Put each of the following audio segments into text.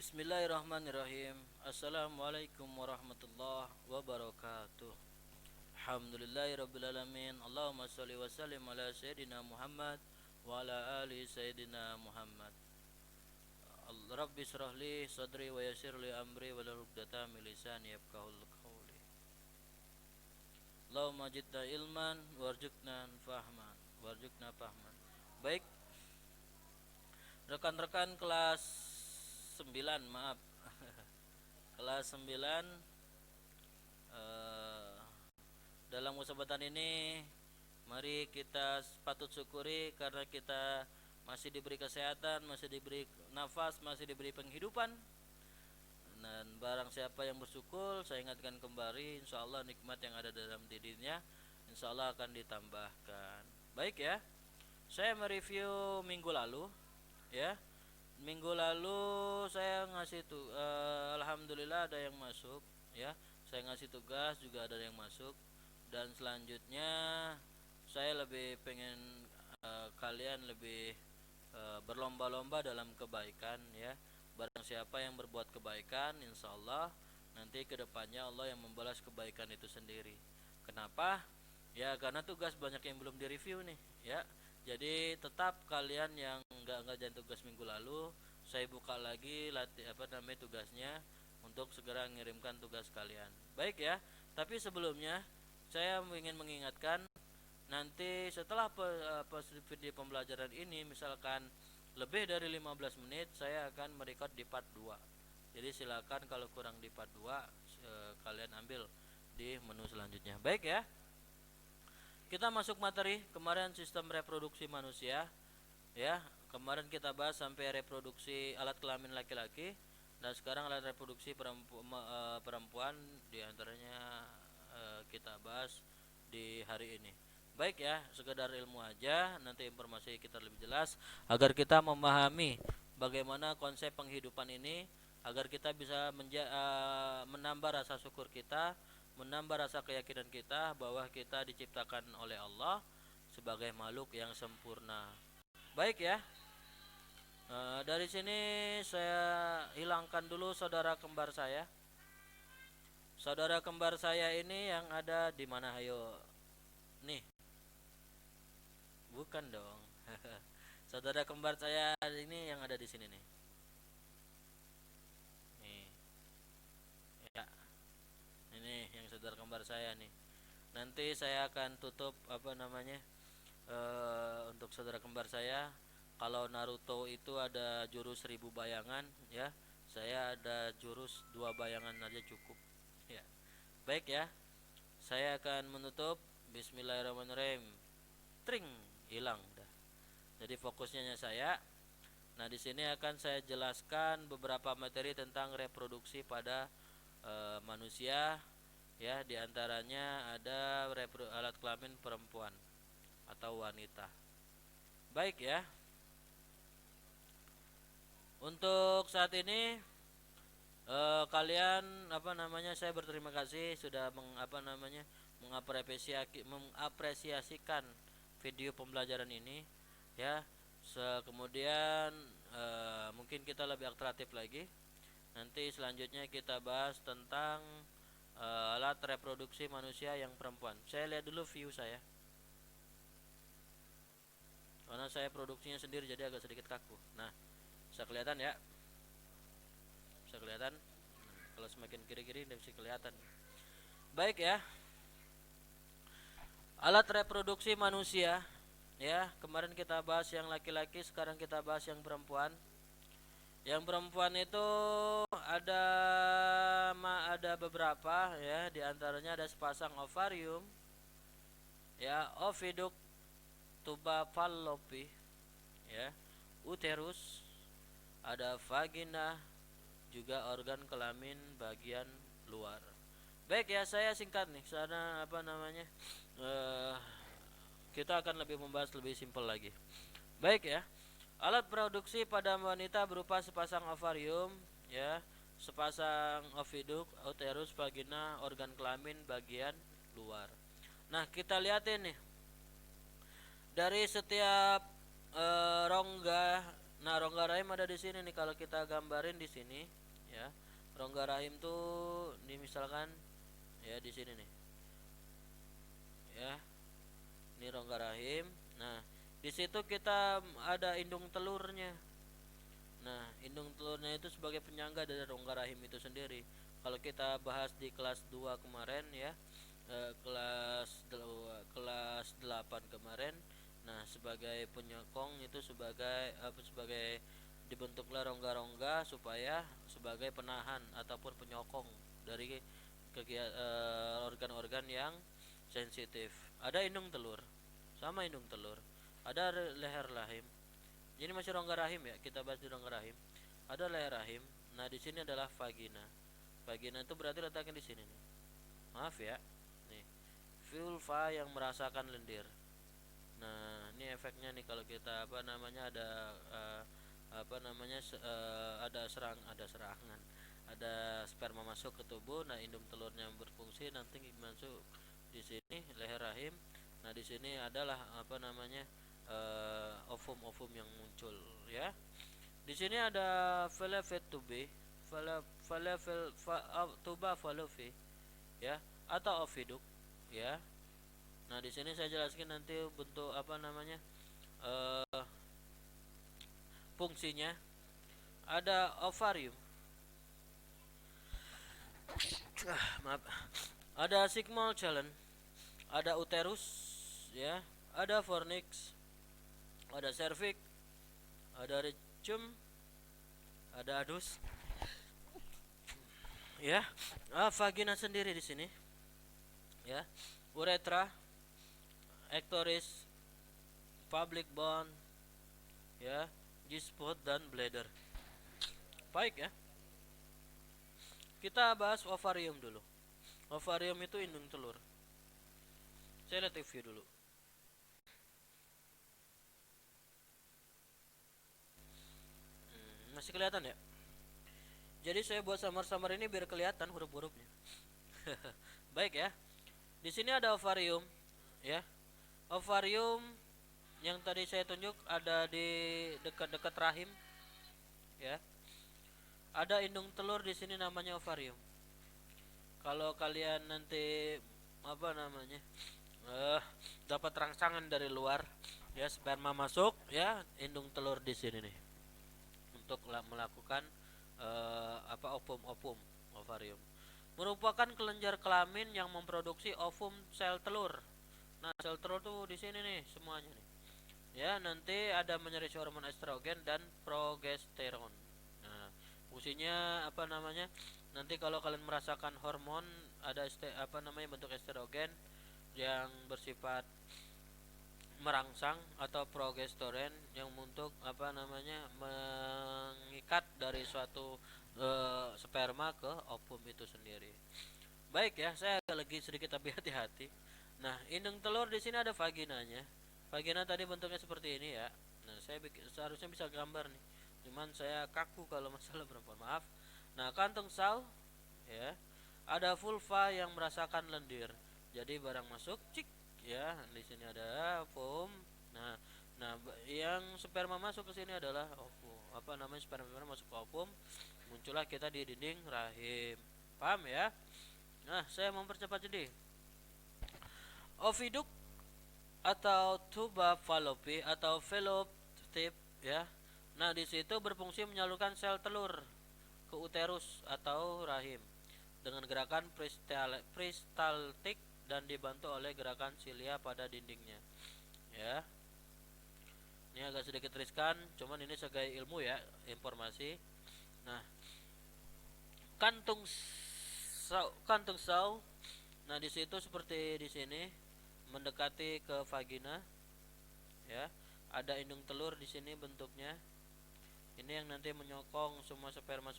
Bismillahirrahmanirrahim. Assalamualaikum warahmatullahi wabarakatuh. Alhamdulillahirrabbilalamin. Allahumma salli wa sallim ala Sayyidina Muhammad wa ala ali Sayyidina Muhammad. Rabbi syrahli sadri wa yassirli amri wa hlul 'uqdatam min lisani yafqahul qawli. Allahumma jidna ilman warzuqna fahman warzuqna fahman. Baik, rekan-rekan kelas 9, maaf. Kelas 9, dalam kesempatan ini mari kita patut syukuri karena kita masih diberi kesehatan, masih diberi nafas, masih diberi penghidupan. Dan barang siapa yang bersyukur, saya ingatkan kembali, insya Allah nikmat yang ada dalam dirinya insya Allah akan ditambahkan. Baik ya, saya mereview minggu lalu ya. Minggu lalu saya ngasih alhamdulillah ada yang masuk ya. Saya ngasih tugas juga ada yang masuk. Dan selanjutnya saya lebih pengen kalian lebih berlomba-lomba dalam kebaikan ya. Barang siapa yang berbuat kebaikan, insya Allah nanti kedepannya Allah yang membalas kebaikan itu sendiri. Kenapa? Ya karena tugas banyak yang belum direview nih ya. Jadi tetap kalian yang nggak ngerjain tugas minggu lalu, saya buka lagi tugasnya untuk segera mengirimkan tugas kalian. Baik ya. Tapi sebelumnya saya ingin mengingatkan nanti setelah video pembelajaran ini misalkan lebih dari 15 menit saya akan merecord di part 2. Jadi silakan kalau kurang di part 2 kalian ambil di menu selanjutnya. Baik ya. Kita masuk materi kemarin sistem reproduksi manusia ya. Kemarin kita bahas sampai reproduksi alat kelamin laki-laki dan sekarang alat reproduksi perempuan diantaranya kita bahas di hari ini. Baik ya, sekedar ilmu aja, nanti informasi kita lebih jelas agar kita memahami bagaimana konsep penghidupan ini agar kita bisa menambah rasa syukur kita, menambah rasa keyakinan kita bahwa kita diciptakan oleh Allah sebagai makhluk yang sempurna. Baik ya. Dari sini saya hilangkan dulu saudara kembar saya. Saudara kembar saya ini yang ada di mana? Ayo. Nih. Bukan dong. Saudara kembar saya ini yang ada di sini nih. Nih. Ya. Ini yang saudara kembar saya nih. Nanti saya akan tutup untuk saudara kembar saya. Kalau Naruto itu ada jurus 1000 bayangan ya. Saya ada jurus 2 bayangan aja cukup. Ya. Baik ya. Saya akan menutup. Bismillahirrahmanirrahim. Tring, hilang dah. Jadi fokusnya saya. Nah, di sini akan saya jelaskan beberapa materi tentang reproduksi pada manusia ya, diantaranya ada alat kelamin perempuan atau wanita. Baik ya. Untuk saat ini kalian saya berterima kasih sudah mengapresiasikan video pembelajaran ini ya. Kemudian mungkin kita lebih atraktif lagi. Nanti selanjutnya kita bahas tentang alat reproduksi manusia yang perempuan. Saya lihat dulu view saya. Karena saya produksinya sendiri jadi agak sedikit kaku. Nah, bisa kelihatan ya? Bisa kelihatan? Kalau semakin kiri-kiri tidak bisa kelihatan. Baik ya. Alat reproduksi manusia ya, kemarin kita bahas yang laki-laki, sekarang kita bahas yang perempuan. Yang perempuan itu ada beberapa ya, diantaranya ada sepasang ovarium ya, oviduk, tuba fallopi ya, uterus, ada vagina, juga organ kelamin bagian luar. Baik ya, saya singkat nih karena kita akan lebih membahas lebih simpel lagi. Baik ya. Alat produksi pada wanita berupa sepasang ovarium ya, sepasang oviduk, uterus, vagina, organ kelamin bagian luar. Nah, kita lihatin nih. Dari setiap rongga Nah, rongga rahim ada di sini nih, kalau kita gambarin di sini ya. Rongga rahim tuh misalkan ya di sini nih. Ya. Ini rongga rahim. Nah, di situ kita ada indung telurnya. Nah, indung telurnya itu sebagai penyangga dari rongga rahim itu sendiri. Kalau kita bahas di kelas 2 kemarin ya, kelas 8 kemarin. Nah, sebagai penyokong itu sebagai dibentuklah rongga-rongga supaya sebagai penahan ataupun penyokong dari organ-organ yang sensitif. Ada indung telur, sama indung telur. Ada leher rahim. Ini masih rongga rahim ya, kita bahas di rongga rahim. Ada leher rahim. Nah, di sini adalah vagina. Vagina itu berarti letaknya di sini nih. Maaf ya. Nih, vulva yang merasakan lendir. Nah, ini efeknya nih kalau kita ada ada serangan, ada sperma masuk ke tubuh. Nah, indung telurnya berfungsi nanti masuk di sini leher rahim. Nah, di sini adalah ovum-ovum yang muncul ya. Di sini ada fallopian tube, tuba fallopi ya, atau oviduk ya. Nah, di sini saya jelaskan nanti bentuk fungsinya. Ada ovarium. Maaf. Ada sigmoid challenge, ada uterus ya, ada fornix, ada cervix, ada rectum, ada anus ya. Vagina sendiri di sini ya, uretra, ectoris, public bone ya, G-spot dan bladder. Baik ya, kita bahas ovarium dulu. Ovarium itu indung telur. Saya lihat review dulu. Masih kelihatan ya? Jadi saya buat samar-samar ini biar kelihatan huruf-hurufnya. Baik ya. Di sini ada ovarium ya. Ovarium yang tadi saya tunjuk ada di dekat-dekat rahim ya. Ada indung telur di sini namanya ovarium. Kalau kalian nanti dapat rangsangan dari luar ya, sperma masuk ya, indung telur di sini nih untuk melakukan ovum ovarium. Merupakan kelenjar kelamin yang memproduksi ovum sel telur. Nah, sel telur tuh di sini nih semuanya nih. Ya, nanti ada menyerisi hormon estrogen dan progesteron. Nah, fungsinya nanti kalau kalian merasakan hormon ada bentuk estrogen yang bersifat merangsang atau progesteron yang untuk mengikat dari suatu sperma ke ovum itu sendiri. Baik ya, saya agak lagi sedikit tapi hati-hati. Nah, indung telur di sini ada vaginanya. Vagina tadi bentuknya seperti ini ya. Nah, saya seharusnya bisa gambar nih. Cuman saya kaku kalau masalah perempuan, maaf. Nah, kantung saw ya. Ada vulva yang merasakan lendir. Jadi barang masuk, cik ya. Di sini ada foam. Nah, yang sperma masuk ke sini adalah ovum. Sperma masuk ke ovum. Muncullah kita di dinding rahim. Paham ya? Nah, saya mempercepat jadi. Oviduk atau tuba fallopi atau fallopian ya. Nah, di situ berfungsi menyalurkan sel telur ke uterus atau rahim dengan gerakan peristaltik dan dibantu oleh gerakan silia pada dindingnya. Ya. Ini agak sedikit riskan, cuman ini sebagai ilmu ya, informasi. Nah, kantung saw. Nah, di situ seperti di sini mendekati ke vagina. Ya. Ada indung telur di sini bentuknya. Ini yang nanti menyokong semua sperma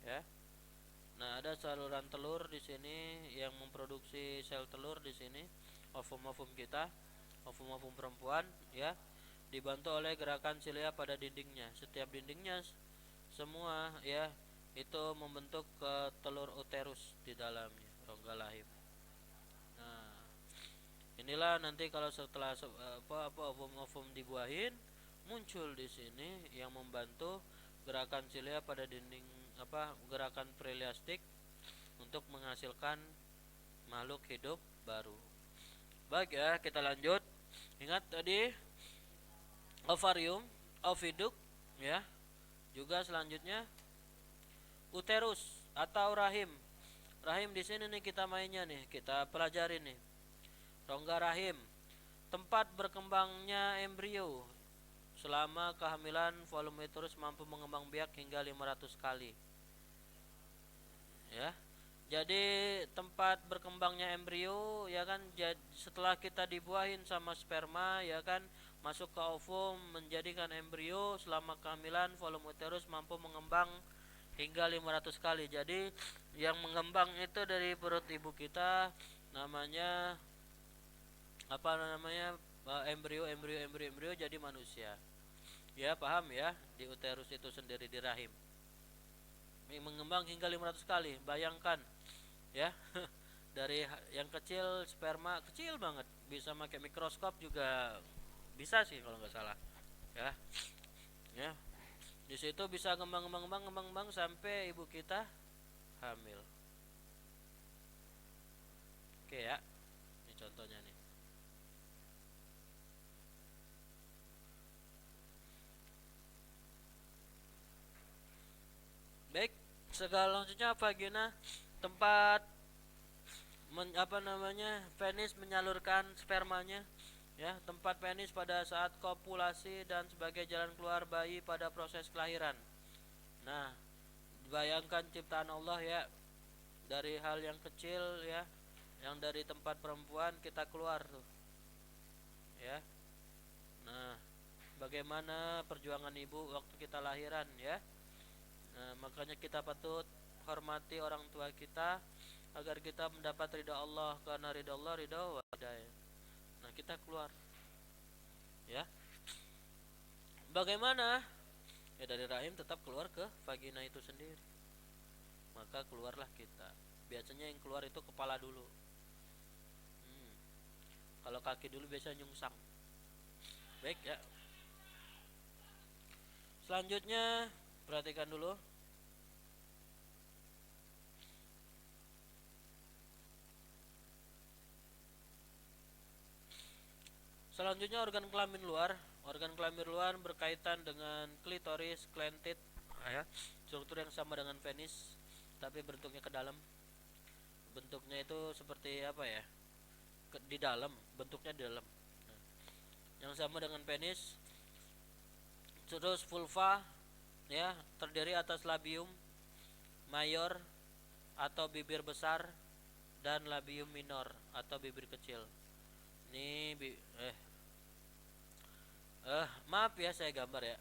ya. Nah, ada saluran telur di sini yang memproduksi sel telur di sini, ovum-ovum kita, ovum-ovum perempuan ya, dibantu oleh gerakan silia pada dindingnya. Setiap dindingnya semua ya itu membentuk ke telur uterus di dalamnya, rongga lahim. Nah, inilah nanti kalau setelah ovum-ovum dibuahin muncul di sini yang membantu gerakan silea pada dinding gerakan perilastik untuk menghasilkan makhluk hidup baru. Baik ya, kita lanjut. Ingat tadi ovarium, oviduk ya. Juga selanjutnya uterus atau rahim. Rahim di sini nih kita mainnya nih, kita pelajari nih. Rongga rahim, tempat berkembangnya embrio. Selama kehamilan, volume uterus mampu mengembang biak hingga 500 kali. Ya. Jadi tempat berkembangnya embrio ya kan, setelah kita dibuahin sama sperma ya kan, masuk ke ovum menjadikan embrio, selama kehamilan volume uterus mampu mengembang hingga 500 kali. Jadi yang mengembang itu dari perut ibu kita namanya embrio jadi manusia. Ya, paham ya? Di uterus itu sendiri, di rahim. Mengembang hingga 500 kali. Bayangkan ya. Dari yang kecil, sperma kecil banget, bisa pakai mikroskop juga bisa sih kalau nggak salah. Ya. Ya. Di situ bisa ngembang sampai ibu kita hamil. Oke ya. Ini contohnya nih. Baik, selanjutnya vagina, tempat penis menyalurkan spermanya ya, tempat penis pada saat kopulasi dan sebagai jalan keluar bayi pada proses kelahiran. Nah, bayangkan ciptaan Allah ya, dari hal yang kecil ya, yang dari tempat perempuan kita keluar tuh ya. Nah, bagaimana perjuangan ibu waktu kita lahiran ya. Nah, makanya kita patut hormati orang tua kita agar kita mendapat ridha Allah, karena ridha Allah ridha walidayah. Nah, kita keluar ya. Bagaimana? Ya dari rahim tetap keluar ke vagina itu sendiri. Maka keluarlah kita. Biasanya yang keluar itu kepala dulu. Kalau kaki dulu biasa nyungsang. Baik ya. Selanjutnya perhatikan dulu. Selanjutnya organ kelamin luar. Organ kelamin luar berkaitan dengan klitoris, klentit, ya. Struktur yang sama dengan penis, tapi bentuknya ke dalam. Bentuknya itu seperti apa ya? Di dalam, bentuknya di dalam. Nah, yang sama dengan penis. Terus vulva, ya, terdiri atas labium mayor atau bibir besar dan labium minor atau bibir kecil. Ini maaf ya, saya gambar ya.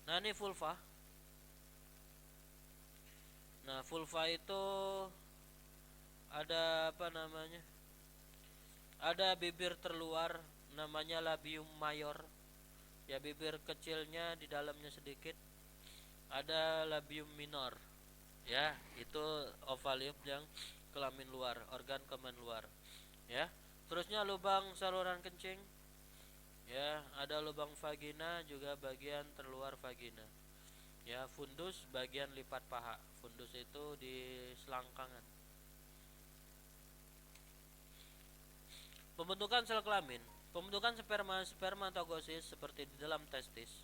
Nah, ini vulva. Nah, vulva itu ada ada bibir terluar namanya labium mayor. Ya, bibir kecilnya di dalamnya sedikit. Ada labium minor. Ya, itu ovalium yang kelamin luar, organ kelamin luar. Ya. Terusnya lubang saluran kencing. Ya, ada lubang vagina juga bagian terluar vagina. Ya, fundus bagian lipat paha. Fundus itu di selangkangan. Pembentukan sel kelamin. Pembentukan spermatogosis seperti di dalam testis.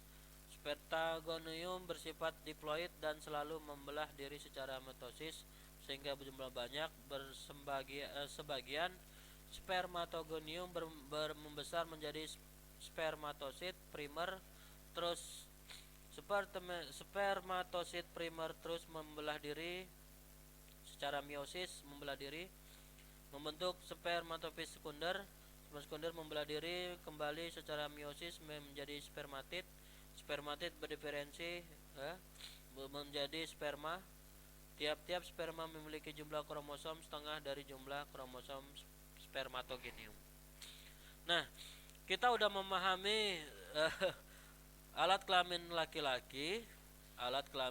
Spermatogoneum bersifat diploid dan selalu membelah diri secara mitosis sehingga berjumlah banyak. Sebagian spermatogonium membesar menjadi spermatosit primer, terus spermatosit primer terus membelah diri secara meiosis, membelah diri membentuk spermatofis sekunder. Sekunder membelah diri kembali secara meiosis menjadi spermatid. Spermatid berdiferensi menjadi sperma. Tiap-tiap sperma memiliki jumlah kromosom setengah dari jumlah kromosom spermatogonium. Nah, kita udah memahami alat kelamin laki-laki, alat kelamin